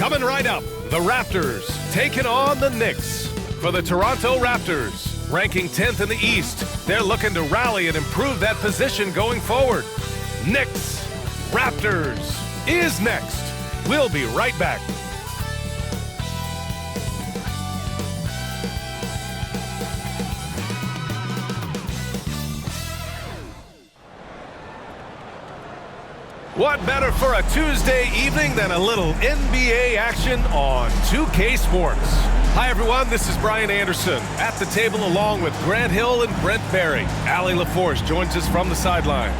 Coming right up, the Raptors taking on the Knicks. For the Toronto Raptors, ranking 10th in the East, they're looking to rally and improve that position going forward. Knicks, Raptors is next. We'll be right back. What better for a Tuesday evening than a little NBA action on 2K Sports? Hi everyone, this is Brian Anderson at the table along with Grant Hill and Brent Barry. Allie LaForce joins us from the sidelines.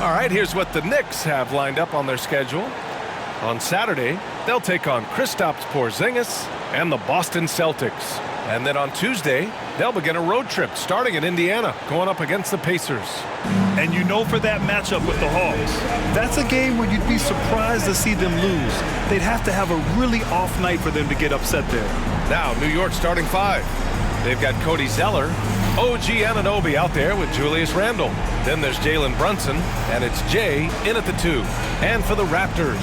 All right, here's what the Knicks have lined up on their schedule. On Saturday, they'll take on Kristaps Porzingis and the Boston Celtics. And then on Tuesday, they'll begin a road trip starting in Indiana, going up against the Pacers. And you know, for that matchup with the Hawks, that's a game where you'd be surprised to see them lose. They'd have to have a really off night for them to get upset there. Now, New York starting five. They've got Cody Zeller, OG Anunoby out there with Julius Randle. Then there's Jalen Brunson, and it's Jay in at the 2. And for the Raptors,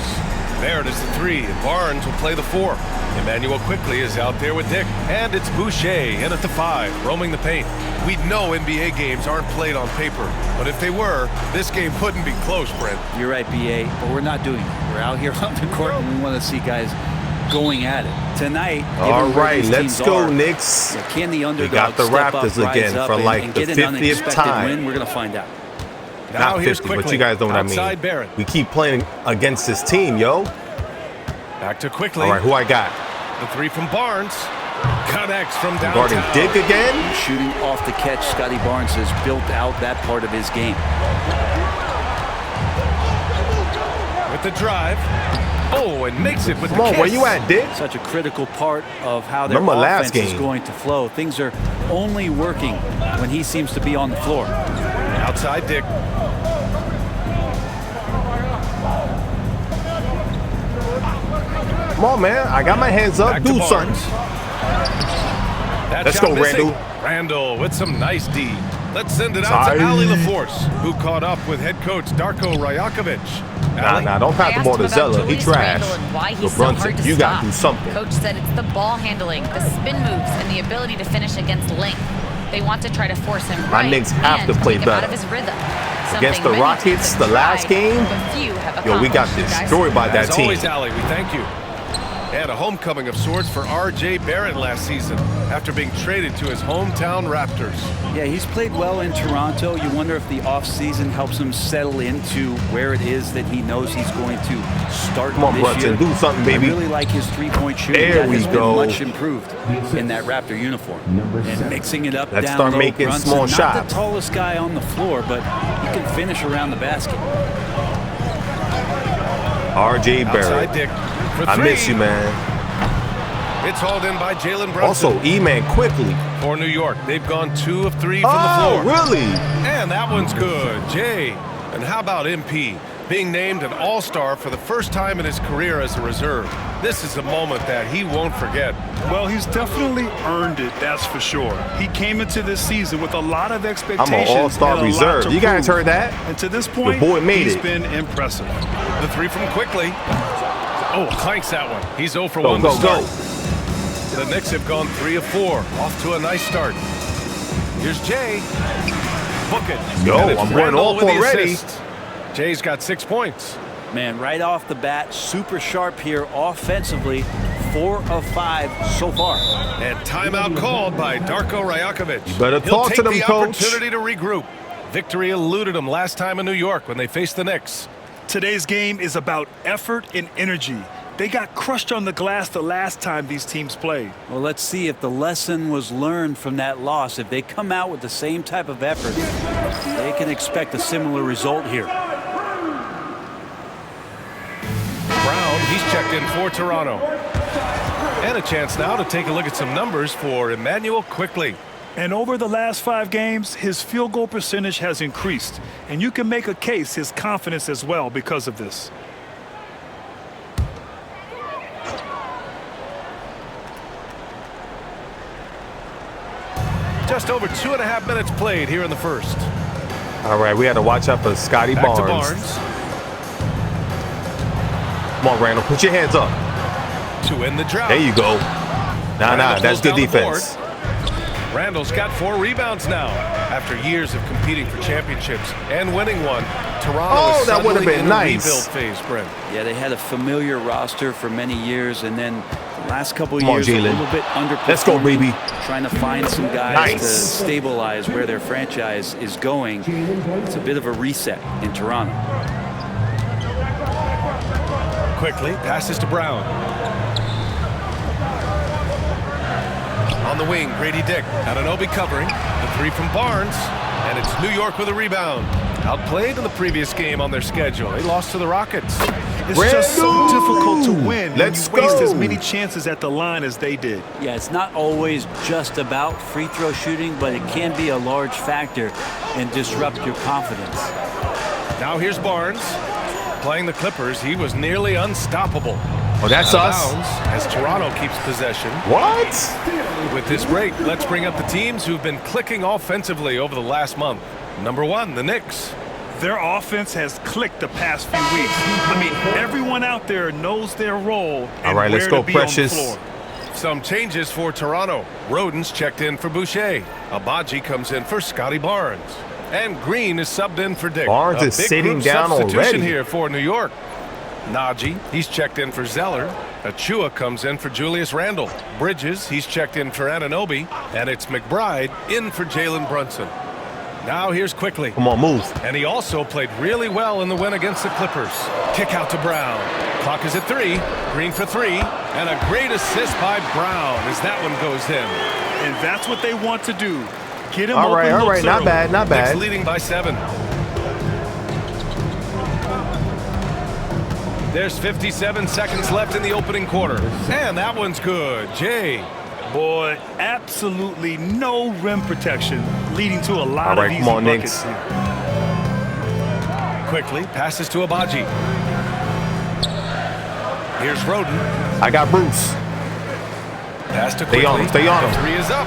Barrett is the 3, and Barnes will play the 4. Emmanuel Quickley is out there with Dick, and it's Boucher in at the 5, roaming the paint. We know NBA games aren't played on paper, but if they were, this game couldn't be close, Brent. You're right, BA, but we're not doing it. We're out here on the court, and we want to see guys going at it. Tonight, all right, let's go, Knicks. Can the underdog we got the Raptors up, again for like and the 50th time. Win? We're going to find out. Now Not 50, but you guys know what I mean. Barrett. We keep playing against this team, yo. Back to Quickley. All right, who I got? The 3 from Barnes. Connects from downtown. Guarding Dick again. Shooting off the catch, Scotty Barnes has built out that part of his game. With the drive. Oh, and makes it with Come the on, kiss. where you at, Dick? Such a critical part of how their offense is going to flow. Things are only working when he seems to be on the floor. Outside Dick. Come on, man. I got my hands up. Back Do something. Let's go, Randle. Randle with some nice D. Let's send it out to Allie LaForce, who caught up with head coach Darko Rajakovic. Nah, don't pass the ball to Zeller. He trash. So Brunson, you got to do something. Coach said it's the ball handling, the spin moves, and the ability to finish against length. They want to try to force him My Knicks have to play better. out of his rhythm. Against the Rockets, the last game, yo, we got destroyed by that team. As always, Allie, we thank you. And a homecoming of sorts for R.J. Barrett last season after being traded to his hometown Raptors. Yeah, he's played well in Toronto. You wonder if the offseason helps him settle into where it is that he knows he's going to start. Come on, Brunson, do something, baby. I really like his three-point shooting. There we go. Much improved in that Raptor uniform. And mixing it up Let's down start low. making Brunson, small not shots. the tallest guy on the floor, but he can finish around the basket. R.J. Barrett. Dick I miss you, man. It's hauled in by Jalen Brunson. Also, E-Man Quickly. For New York, they've gone 2 of 3 from the Oh, floor. really? And that one's good. Jay. And how about MP? Being named an all-star for the first time in his career as a reserve. This is a moment that he won't forget. Well, he's definitely earned it, that's for sure. He came into this season with a lot of expectations. I'm an all-star reserve. You guys heard that? And to this point, Your boy made he's it. been impressive. The 3 from Quickley. Oh, clanks that one. He's 0 for 1 Go, to start. go. The Knicks have gone 3 of 4. Off to a nice start. Here's Jay. Book it. Yo, And it's I'm going Randle off with the already. assist. Jay's got 6 points. Man, right off the bat, super sharp here offensively. 4 of 5 so far. And timeout called by Darko Rajakovic. You better talk to them, He'll take the coach. opportunity to regroup. Victory eluded him last time in New York when they faced the Knicks. Today's game is about effort and energy. They got crushed on the glass the last time these teams played. Well, let's see if the lesson was learned from that loss. If they come out with the same type of effort, they can expect a similar result here. Brown, he's checked in for Toronto. And a chance now to take a look at some numbers for Emmanuel Quickley. And over the last 5 games, his field goal percentage has increased. And you can make a case his confidence as well because of this. Just over 2.5 minutes played here in the first. All right, we had to watch out for Scotty Back to Barnes. Barnes. Come on, Randall. Put your hands up. To win the drought. There you go. Nah. That's good defense. Randall's got 4 rebounds now. After years of competing for championships and winning one, Toronto is that would have been in nice. a rebuild phase, Brent. Yeah, they had a familiar roster for many years, and then the last couple of Come on, years a Jalen. little bit underperforming. Let's go, baby. Trying to find some guys to stabilize where their franchise is going. It's a bit of a reset in Toronto. Quickly passes to Brown. On the wing, Grady Dick. Anunoby covering. The 3 from Barnes. And it's New York with a rebound. Outplayed in the previous game on their schedule. They lost to the Rockets. It's just so difficult to win when you waste as many go. chances at the line as they did. Yeah, it's not always just about free throw shooting, but it can be a large factor and disrupt your confidence. Now here's Barnes. Playing the Clippers, he was nearly unstoppable. Oh, that's Out of us. bounds as Toronto keeps possession. What? With this break, let's bring up the teams who've been clicking offensively over the last month. Number 1, the Knicks. Their offense has clicked the past few weeks. I mean, everyone out there knows their role and All right, let's where go, to be on the Precious. floor. Some changes for Toronto. Rodens checked in for Boucher. Abaji comes in for Scotty Barnes. And Green is subbed in for Dick. Barnes A is big sitting group down substitution already. here for New York. Najee, he's checked in for Zeller. Achua comes in for Julius Randle. Bridges, he's checked in for Anunoby. And it's McBride in for Jalen Brunson. Now here's Quickly. Come on, move. And he also played really well in the win against the Clippers. Kick out to Brown. Clock is at 3. Green for 3. And a great assist by Brown as that one goes in. And that's what they want to do. Get him All open right. looks Not early. bad, not Knicks bad. leading by 7. There's 57 seconds left in the opening quarter. And that one's good. Jay. Boy, absolutely no rim protection, leading to a lot All right, of easy come on, buckets. Knicks. Quickly passes to Abaji. Here's Roden. I got Bruce. Pass to Quickly. Stay on him, stay on him. The 3 is up.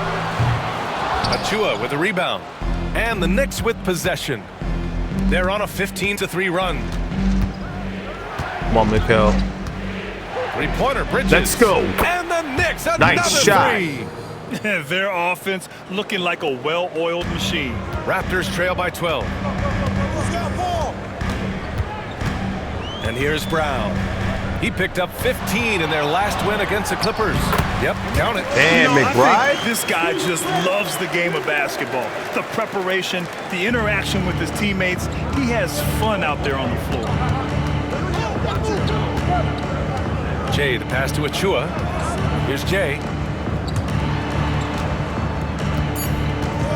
Achua with a rebound. And the Knicks with possession. They're on a 15-3 run. Come on, Mikhail. 3-pointer, Bridges. Let's go. And the Knicks, another Nice shot. 3. Their offense looking like a well-oiled machine. Raptors trail by 12. And here's Brown. He picked up 15 in their last win against the Clippers. Yep, count it. And I McBride. think this guy just loves the game of basketball. The preparation, the interaction with his teammates. He has fun out there on the floor. Jay, the pass to Achua. Here's Jay.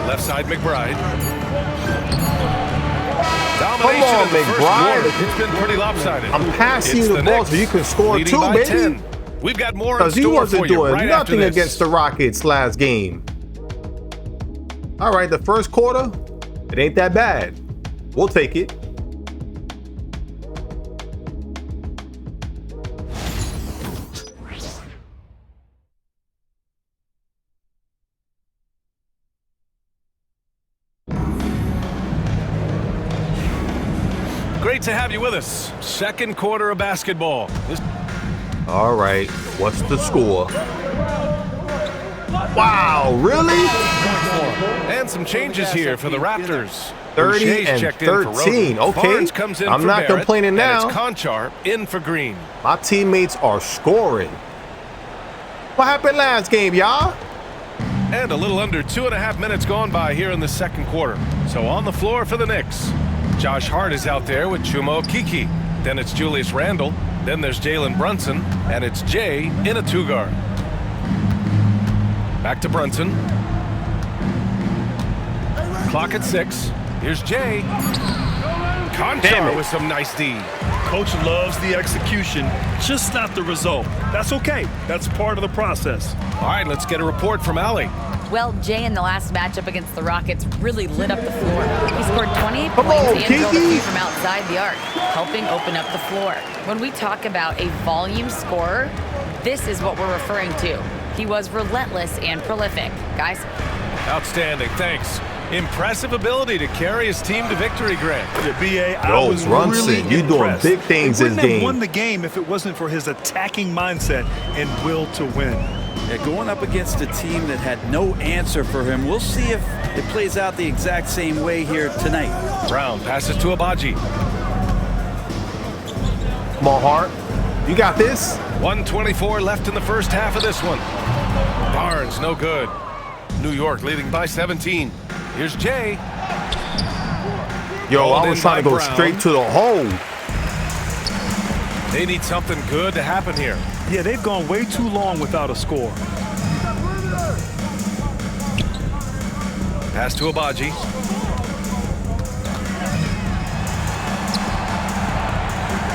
Left side, McBride. Domination Come on, in the first McBride. quarter. It's been pretty lopsided. I'm passing It's you the ball Knicks so you can score leading too, by baby. 10. We've got more in Because he store wasn't for you doing right after nothing this. against the Rockets last game. All right, the first quarter, it ain't that bad. We'll take it. Great to have you with us. Second quarter of basketball. All right, what's the score? Wow, really? And some changes here for the Raptors. 30 Boucher's and checked in for 13. Roden. Okay, Barnes comes in I'm for not Barrett, complaining now. And it's Conchar in for Green. My teammates are scoring. What happened last game, y'all? And a little under 2.5 minutes gone by here in the second quarter. So on the floor for the Knicks. Josh Hart is out there with Chuma Okeke. Then it's Julius Randle. Then there's Jalen Brunson. And it's Jay in a 2-guard. Back to Brunson. Clock at 6. Here's Jay. Conchar with some nice D. Coach loves the execution, just not the result. That's okay. That's part of the process. All right, let's get a report from Allie. Well, Jay in the last matchup against the Rockets really lit up the floor. He scored 28 Come points on, and drilled a Kiki. few from outside the arc, helping open up the floor. When we talk about a volume scorer, this is what we're referring to. He was relentless and prolific. Guys? Outstanding, thanks. Impressive ability to carry his team to victory, Grant. Yeah, B.A., I Yo, was Brunson, really you doing impressed. big things They this wouldn't have game. won the game if it wasn't for his attacking mindset and will to win. Yeah, going up against a team that had no answer for him. We'll see if it plays out the exact same way here tonight. Brown passes to Abaji. Come on, Hart. You got this. 1:24 left in the first half of this one. Barnes, no good. New York leading by 17. Here's Jay. Yo, Called I was in trying to by go Brown. straight to the hole. They need something good to happen here. Yeah, they've gone way too long without a score. Pass to Abaji.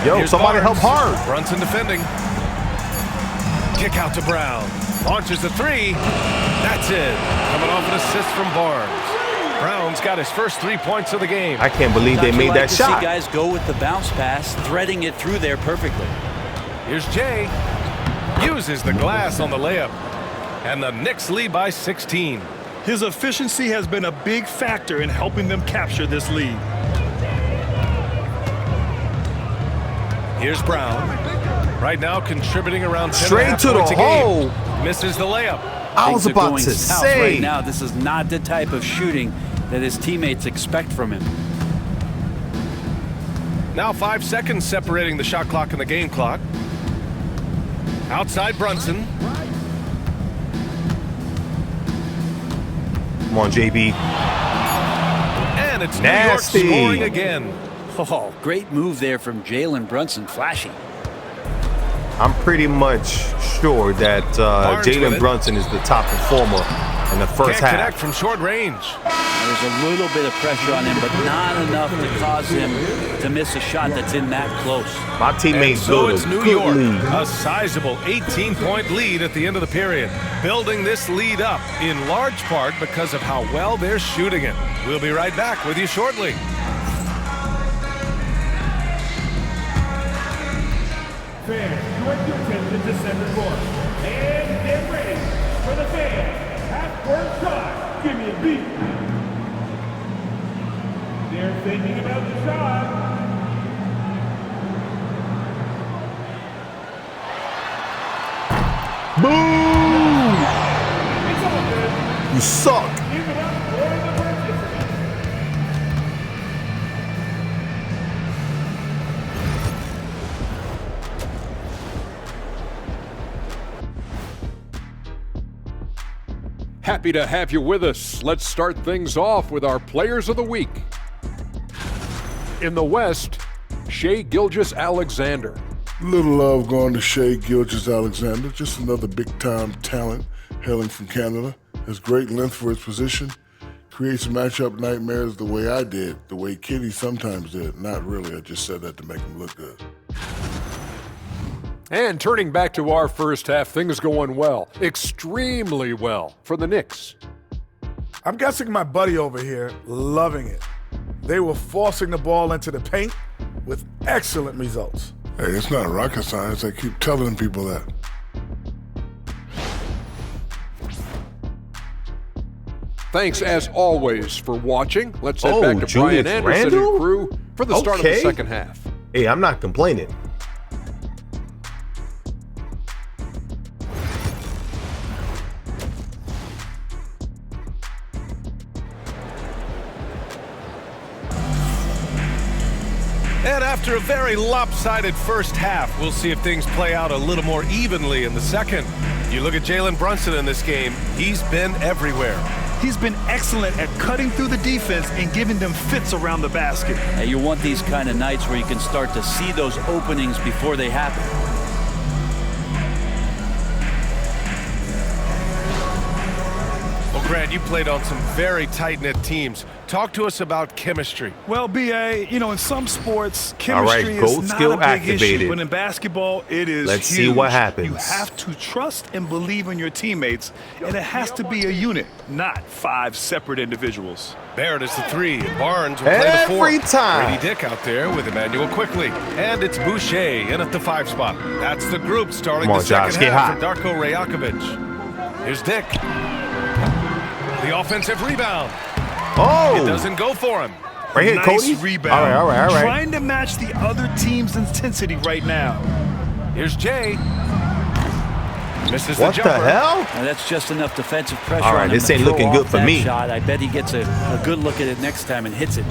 Yo, Here's somebody Barnes. help Hart. Brunson defending. Kick out to Brown. Launches a three. That's it. Coming off an assist from Barnes. Brown's got his first 3 points of the game. I can't believe they Don't you made like that to shot. See guys go with the bounce pass, threading it through there perfectly. Here's Jay. Uses the glass on the layup. And the Knicks lead by 16. His efficiency has been a big factor in helping them capture this lead. Here's Brown. Right now contributing around 10 Straight to the points a hole. game. Misses the layup. I was Things are about going to south say. right now. This is not the type of shooting that his teammates expect from him. Now 5 seconds separating the shot clock and the game clock. Outside Brunson. Come on, JB. And it's Nasty. New York scoring again. Oh, great move there from Jalen Brunson, flashy. I'm pretty much sure that Barnes with Jalen it. Brunson is the top performer in the first Can't half. connect from short range. There's a little bit of pressure on him, but not enough to cause him to miss a shot that's in that close. My And teammates so built it's a New good York, lead. a sizable 18-point lead at the end of the period. Building this lead up in large part because of how well they're shooting it. We'll be right back with you shortly. Fans, direct your attention to center court. And get ready for the fans. Half-court shot. Give me a beat. They're thinking about the shot. Boom! It's all good. You suck. Give it up for the participants. Happy to have you with us. Let's start things off with our Players of the Week. In the West, Shai Gilgeous-Alexander. Little love going to Shai Gilgeous-Alexander, just another big-time talent hailing from Canada. Has great length for his position, creates matchup nightmares the way I did, the way Kitty sometimes did. Not really, I just said that to make him look good. And turning back to our first half, things going well, extremely well for the Knicks. I'm guessing my buddy over here loving it. They were forcing the ball into the paint with excellent results. Hey, it's not rocket science. I keep telling people that. Thanks as always for watching. Let's head Oh, back to Julius Brian Anderson Randle? and crew for the start of the Okay. second half. Hey, I'm not complaining. And after a very lopsided first half, we'll see if things play out a little more evenly in the second. You look at Jalen Brunson in this game, he's been everywhere. He's been excellent at cutting through the defense and giving them fits around the basket. Now, you want these kind of nights where you can start to see those openings before they happen. Well, Grant, you played on some very tight-knit teams. Talk to us about chemistry. Well, B.A., you know, in some sports, All right, chemistry gold is not skill a big activated. issue, but in basketball, it is Let's huge. see what happens. You have to trust and believe in your teammates, and it has to be a unit, not 5 separate individuals. Barrett is the three. Barnes will play the four. Every time. Brady Dick out there with Emmanuel quickly. And it's Boucher in at the 5 spot. That's the group starting Come on, the second Josh, get half hot. for Darko Rajakovic. Here's Dick. The offensive rebound. Oh! It doesn't go for him. Right here, Nice Cody. rebound. All right. Trying to match the other team's intensity right now. Here's Jay. Misses What the the jumper. hell? Now that's just enough defensive pressure All right, on him this to ain't throw looking off good for that me. shot. I bet he gets a good look at it next time and hits it.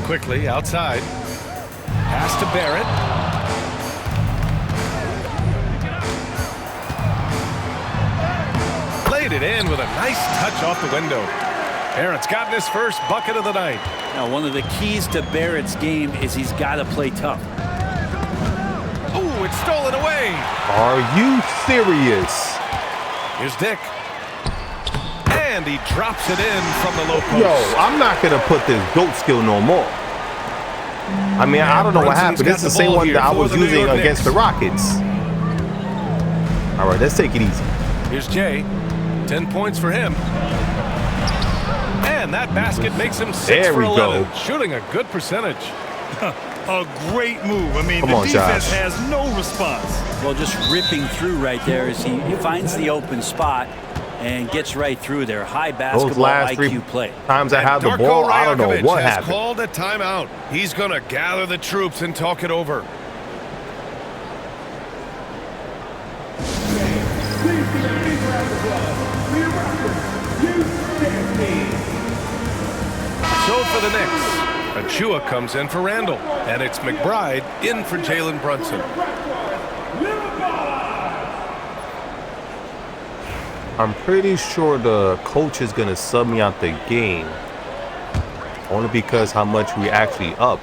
Quickly outside. Pass to Barrett. Laid it in with a nice touch off the window. Barrett's gotten his first bucket of the night. Now, one of the keys to Barrett's game is he's got to play tough. Ooh, it's stolen away. Are you serious? Here's Dick. And he drops it in from the low post. Yo, I'm not going to put this GOAT skill no more. I mean, I don't know what Brunson's happened. got This is the the same ball one here that I for was the New using York against Knicks. the Rockets. All right, let's take it easy. Here's Jay. 10 points for him. And that basket makes him 6 There for we 11. go. Shooting a good percentage. A great move. I mean, Come the on, defense Josh. has no response. Well, just ripping through right there as he finds the open spot and gets right through there. High basketball Those last IQ 3 play. times I have the Darko ball, I don't know Rajakovic what has happened. called a timeout. He's going to gather the troops and talk it over. So for the Knicks, Achua comes in for Randall, and it's McBride in for Jalen Brunson. I'm pretty sure the coach is going to sub me out the game. Only because how much we actually up.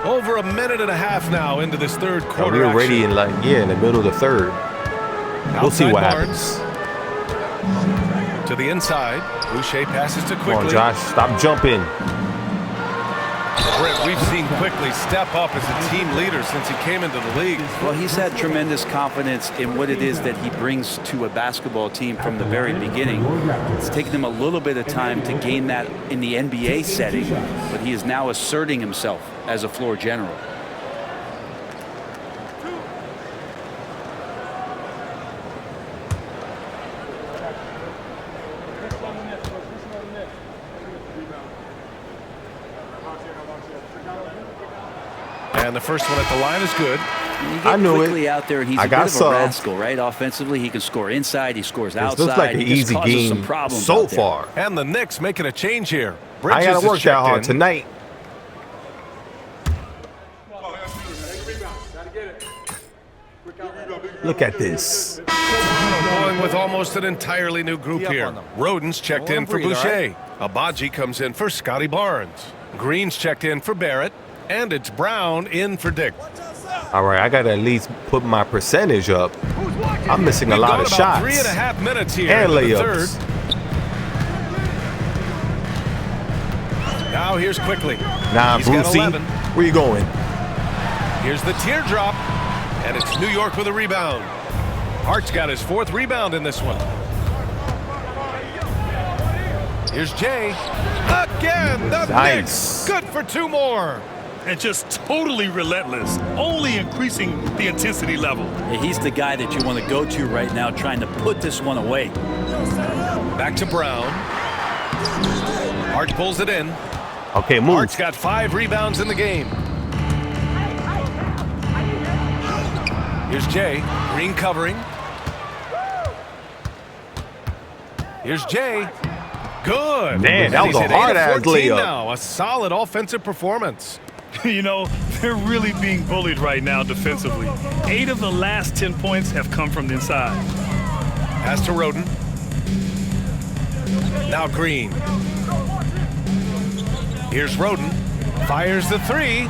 Over a minute and a half now into this third quarter. We're already action. in the middle of the third. We'll see Outside what Barnes. happens. To the inside. Boucher passes to Come Quickly. on, Josh, stop jumping. Brent, we've seen Quickly step up as a team leader since he came into the league. Well, he's had tremendous confidence in what it is that he brings to a basketball team from the very beginning. It's taken him a little bit of time to gain that in the NBA setting, but he is now asserting himself as a floor general. And the first one at the line is good. You get I knew Quickly it. out there, and he's I a got bit of a subbed. rascal, right? Offensively, he can score inside, he scores This outside. looks like an He just easy causes some game problems so out there. far. And the Knicks making a change here. I Bridges gotta is work that checked hard in. tonight. Look at this. Going with almost an entirely new group here. Roden's checked in for Boucher. Abaji comes in for Scotty Barnes. Green's checked in for Barrett. And it's Brown in for Dick. All right, I gotta at least put my percentage up. I'm missing a lot of We've shots. gone about 3.5 minutes here And in the layups. third. Now here's Quickly. Nah, He's got Brucey, 11. where you going? Here's the teardrop. And it's New York with a rebound. Hart's got his 4th rebound in this one. Here's Jay. Again, the Nice. Knicks. Good for 2 more. And just totally relentless, only increasing the intensity level. Yeah, he's the guy that you want to go to right now, trying to put this one away. Back to Brown. Hart pulls it in. Okay, move. Hart's got 5 rebounds in the game. Here's Jay. Green covering. Here's Jay. Good. Man, that was He's a at 8 of hard-ass 14 layup. now. A solid offensive performance. You know, they're really being bullied right now defensively. 8 of the last 10 points have come from the inside. Pass to Roden. Now Green. Here's Roden. Fires the 3.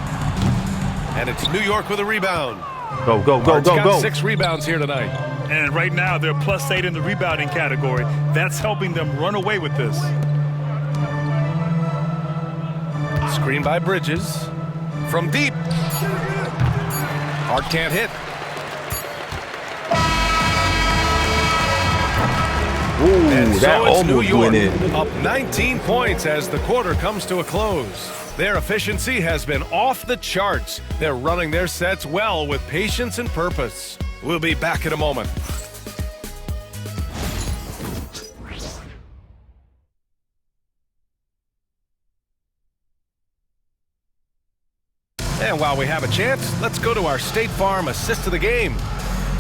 And it's New York with a rebound. Go, go, go, Hart's go, got go. 6 rebounds here tonight. And right now, they're +8 in the rebounding category. That's helping them run away with this. Screen by Bridges. From deep. Hart can't hit. Ooh, And that so it's New almost York went in. up 19 points as the quarter comes to a close. Their efficiency has been off the charts. They're running their sets well with patience and purpose. We'll be back in a moment. And while we have a chance, let's go to our State Farm assist of the game.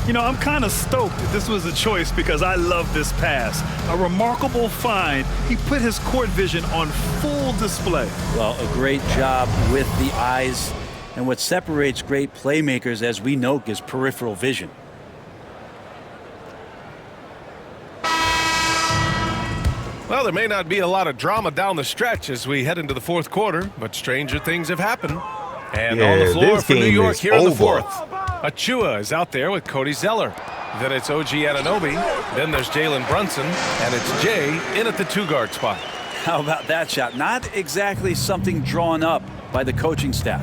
You know, I'm kind of stoked that this was a choice because I love this pass. A remarkable find. He put his court vision on full display. Well, a great job with the eyes. And what separates great playmakers, as we know, is peripheral vision. Well, there may not be a lot of drama down the stretch as we head into the fourth quarter, but stranger things have happened. And on the floor for New York here in the fourth. Achua is out there with Cody Zeller. Then it's OG Anunoby. Then there's Jalen Brunson. And it's Jay in at the 2-guard spot. How about that shot? Not exactly something drawn up by the coaching staff.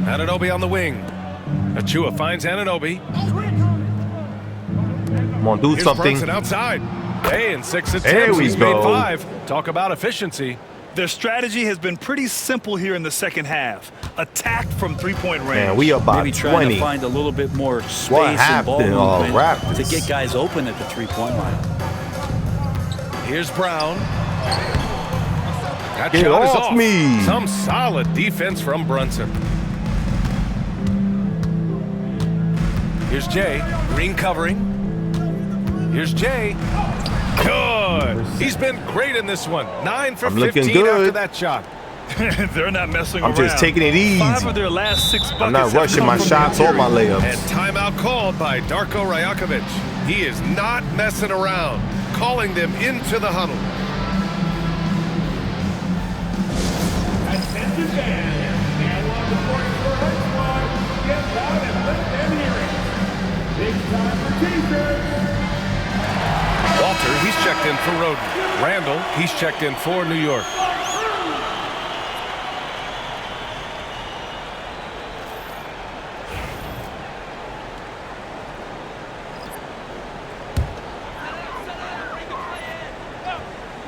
Anunoby on the wing. Achua finds Anunoby. Come on, do Here's something. Brunson outside. Hey, in 6 attempts, There we he's go. made 5. Talk about efficiency. Their strategy has been pretty simple here in the second half. Attack from three-point range. Man, we up by Maybe trying 20. to find a little bit more space What and ball happened, movement Raptors? to get guys open at the three-point line. Here's Brown. That Get shot is off off. me. Some solid defense from Brunson. Here's Jay. Green covering. Here's Jay. Good. He's been great in this one. 9 for I'm looking 15 after good. that shot. They're not messing I'm around. just taking it easy. 5 of their last 6 buckets I'm not have rushing come my from shots the or my interior. And layups. timeout called by Darko Rajakovic. He is not messing around, calling them into the huddle. Attention fans, now on the court for our squad. Get loud and let them hear it. Big time for T-shirts. Walter, he's checked in for Roden. Randall, he's checked in for New York.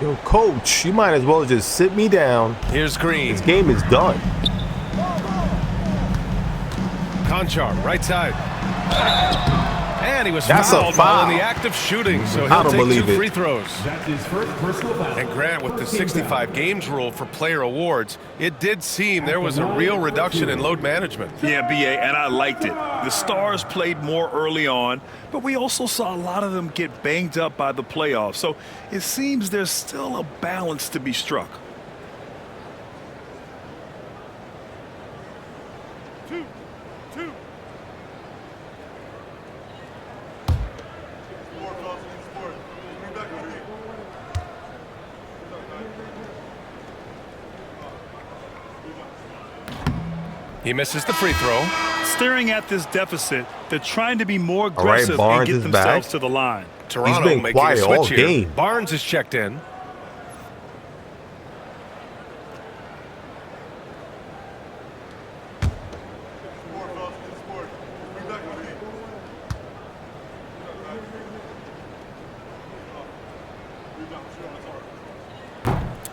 Yo, coach, you might as well just sit me down. Here's Green. This game is done. Conchar, right side. And he was That's a fouled while foul. in the act of shooting, so I he'll don't take believe 2 it. free throws. That's his first personal foul. And Grant, with the 65 games rule for player awards, it did seem there was a real reduction in load management. Yeah, BA, and I liked it. The Stars played more early on, but we also saw a lot of them get banged up by the playoffs. So it seems there's still a balance to be struck. He misses the free throw. Staring at this deficit, they're trying to be more All right, aggressive and Barnes get is themselves back. to the line. Toronto been making a quiet all switch here. game. Barnes is checked in.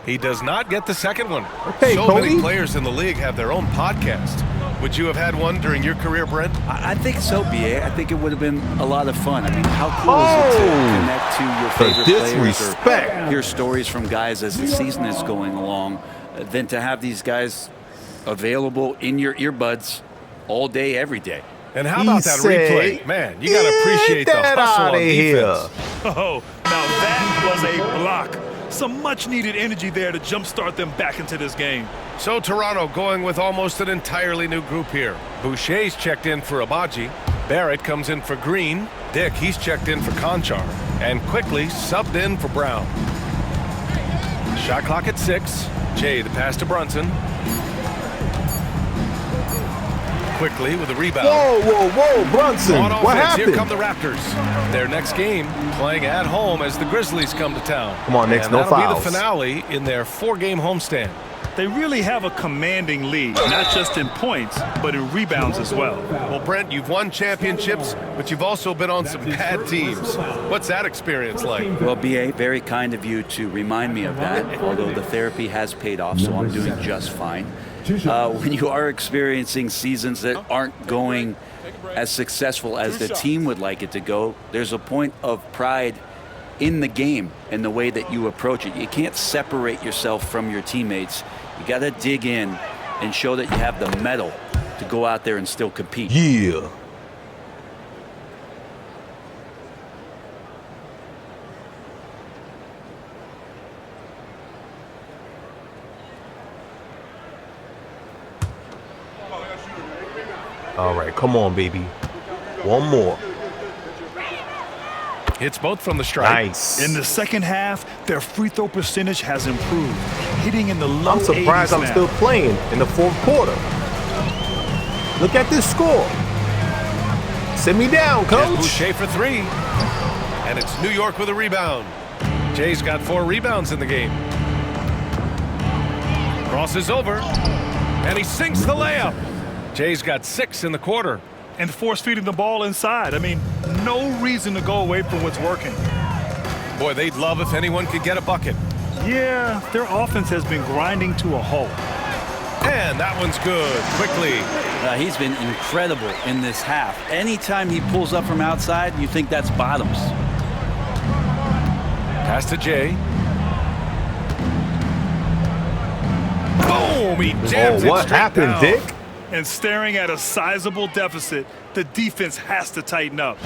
He does not get the second one. Okay, so Cody. many players in the league have their own podcast. Would you have had one during your career, Brent? I think so, BA. I think it would have been a lot of fun. I mean, how cool is it to connect to your favorite players disrespect. or hear stories from guys as the season is going along, than to have these guys available in your earbuds all day, every day. And how He about that said, replay? Man, you got to appreciate the "Get that hustle on outta here." defense. Oh, now that was a block. Some much-needed energy there to jumpstart them back into this game. So Toronto going with almost an entirely new group here. Boucher's checked in for Abaji. Barrett comes in for Green. Dick, he's checked in for Conchar. And quickly subbed in for Brown. Shot clock at 6. Jay, the pass to Brunson. Quickly with a rebound. Whoa, Brunson. On What offense, here come happened? the Raptors. Their next game playing at home as the Grizzlies come to town. Come on, Knicks, and no that'll fouls. be the finale in their 4-game homestand. They really have a commanding lead, not just in points, but in rebounds as well. Well, Brent, you've won championships, but you've also been on some bad teams. What's that experience like? Well, BA, very kind of you to remind me of that, although the therapy has paid off, so I'm doing just fine. When you are experiencing seasons that aren't going as successful as the team would like it to go, there's a point of pride in the game and the way that you approach it. You can't separate yourself from your teammates. You got to dig in and show that you have the mettle to go out there and still compete. Yeah. All right, come on, baby. One more. Hits both from the stripe. Nice. In the second half, their free throw percentage has improved, hitting in the low 80s I'm surprised I'm now. still playing in the fourth quarter. Look at this score. Send me down, coach. Boucher for three. And it's New York with a rebound. Jay's got 4 rebounds in the game. Crosses over. And he sinks the layup. Jay's got 6 in the quarter. And force-feeding the ball inside. I mean, no reason to go away from what's working. Boy, they'd love if anyone could get a bucket. Yeah, their offense has been grinding to a halt. And that one's good. Quickly. He's been incredible in this half. Anytime he pulls up from outside, you think that's bottoms. Pass to Jay. Boom! He jams it What straight happened, down. Dick? And staring at a sizable deficit, the defense has to tighten up.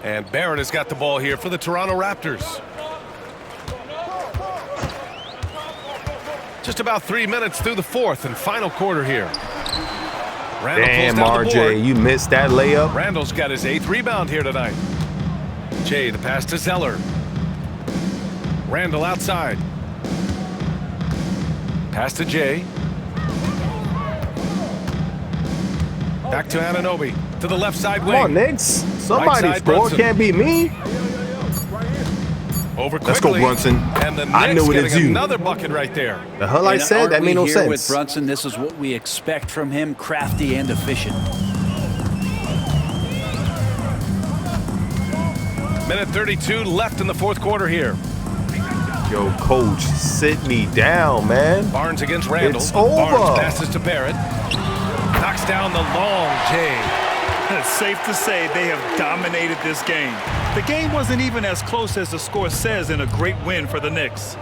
And Barrett has got the ball here for the Toronto Raptors. Just about 3 minutes through the fourth and final quarter here. Randall Damn, pulls down the board. RJ, you missed that layup. Randall's got his 8th rebound here tonight. Jay, the pass to Zeller. Randall outside. Pass to Jay. Back to Anunoby. To the left side wing. Come on, Knicks. Somebody Right side, score. Brunson. Can't be me. Over quickly. Let's go, Brunson. And the I Knicks knew it getting is you. another bucket right there. The hell I And said? aren't That we made no here sense. with Brunson, this is what we expect from him, crafty and efficient. Minute 32 left in the fourth quarter here. Yo, coach, sit me down, man. Barnes against Randall. It's over. Barnes passes to Barrett. Knocks down the long Jay. It's safe to say they have dominated this game. The game wasn't even as close as the score says in a great win for the Knicks.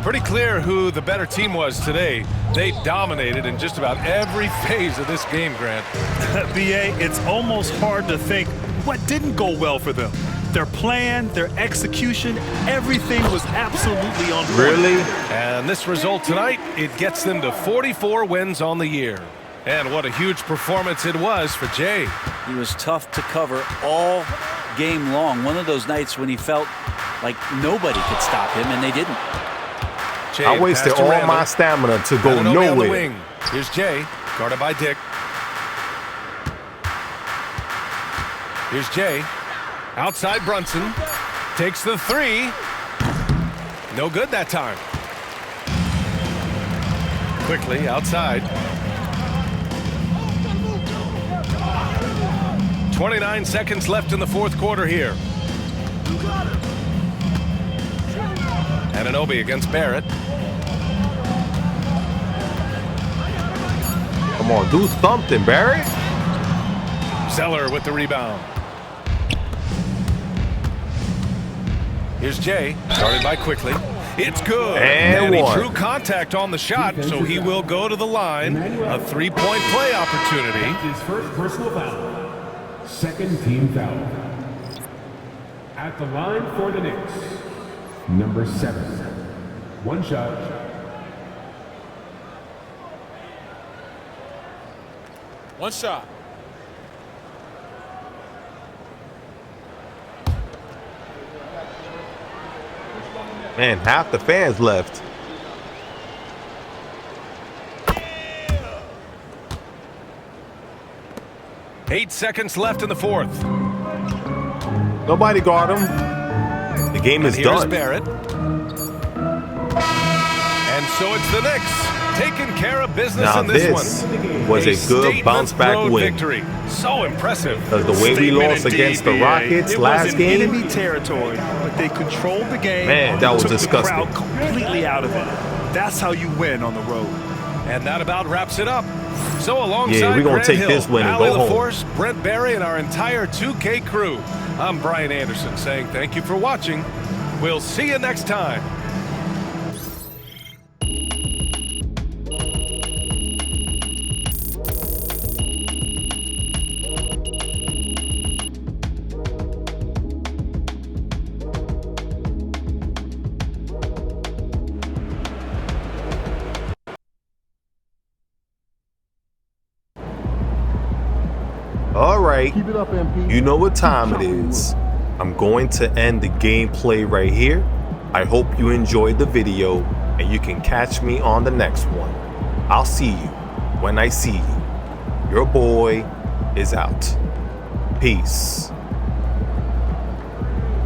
Pretty clear who the better team was today. They dominated in just about every phase of this game, Grant. BA, it's almost hard to think what didn't go well for them. Their plan, their execution, everything was absolutely on point. Really? And this result tonight, it gets them to 44 wins on the year. And what a huge performance it was for Jay. He was tough to cover all game long. One of those nights when he felt like nobody could stop him, and they didn't. Jay, I wasted pass to all Randall. my stamina to go Anunoby on the nowhere. wing. Here's Jay, guarded by Dick. Here's Jay. Outside Brunson. Takes the 3. No good that time. Quickly outside. 29 seconds left in the fourth quarter here. Anunoby against Barrett. Come on, do something, Barry. Zeller with the rebound. Here's Jay, started by Quickly. It's good. And he one. drew contact on the shot, so he will go to the line. A 3-point play opportunity. His first personal foul. Second team foul. At the line for the Knicks, number 7. One shot. One shot. Man, half the fans left. Eight seconds left in the fourth. Nobody guard him. The game is Here's done. Barrett. And so it's the Knicks taking care of business Now in this this one. was a good statement bounce back road win. victory. So impressive. Because the way we Statement lost indeed, against the BA. Rockets It last was in game, enemy territory, but they controlled the game. Man, that was took disgusting. The crowd completely out of it. That's how you win on the road. And that about wraps it up So alongside Yeah, we're gonna Grant take Hill, this win and Allie go home. LaForce, Brent Barry, and our entire 2K crew, I'm Brian Anderson saying thank you for watching. We'll see you next time. All right, you know what time it is. I'm going to end the gameplay right here. I hope you enjoyed the video and you can catch me on the next one. I'll see you when I see you. Your boy is out. Peace.